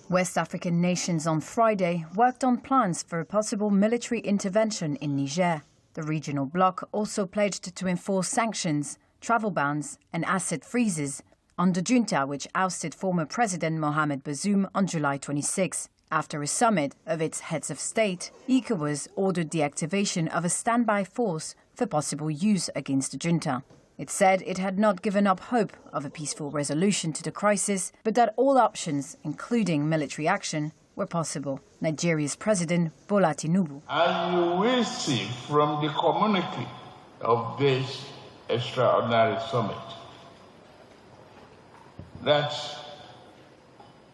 West African nations on Friday worked on plans for a possible military intervention in Niger. The regional bloc also pledged to enforce sanctions, travel bans and asset freezes on the junta which ousted former President Mohamed Bazoum on July 26. After a summit of its heads of state, ECOWAS ordered the activation of a standby force for possible use against the junta. It said it had not given up hope of a peaceful resolution to the crisis, but that all options, including military action, were possible. Nigeria's President Bola Tinubu. And you will see from the communique of this extraordinary summit that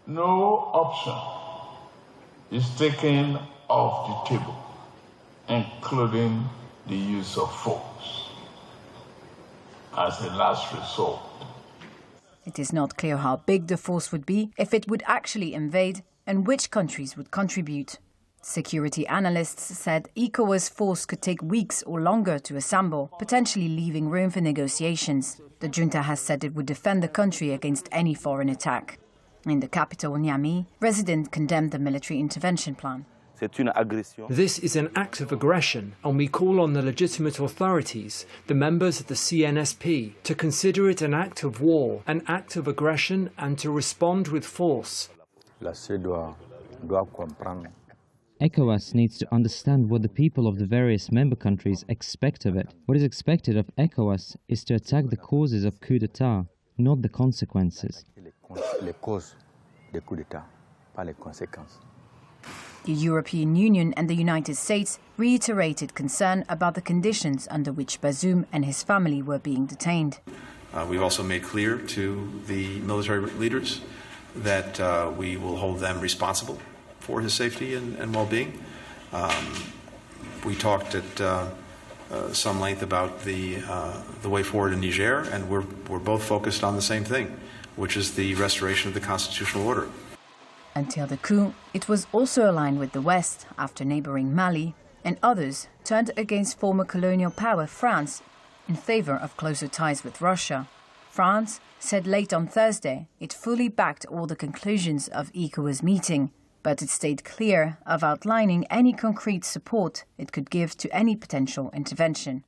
no option is taken off the table, including the use of force as a last resort. It is not clear how big the force would be, if it would actually invade, and which countries would contribute. Security analysts said ECOWAS force could take weeks or longer to assemble, potentially leaving room for negotiations. The junta has said it would defend the country against any foreign attack. In the capital, Niamey, residents condemned the military intervention plan. This is an act of aggression, and we call on the legitimate authorities, the members of the CNSP, to consider it an act of war, an act of aggression, and to respond with force. ECOWAS needs to understand what the people of the various member countries expect of it. What is expected of ECOWAS is to attack the causes of coup d'etat, not the consequences. The European Union and the United States reiterated concern about the conditions under which Bazoum and his family were being detained. We've also made clear to the military leaders that we will hold them responsible for his safety and well-being. We talked at some length about the way forward in Niger, and we're both focused on the same thing, which is the restoration of the constitutional order. Until the coup, it was also aligned with the West after neighboring Mali, and others turned against former colonial power France in favor of closer ties with Russia. France said late on Thursday it fully backed all the conclusions of ECOWAS meeting, but it stayed clear of outlining any concrete support it could give to any potential intervention.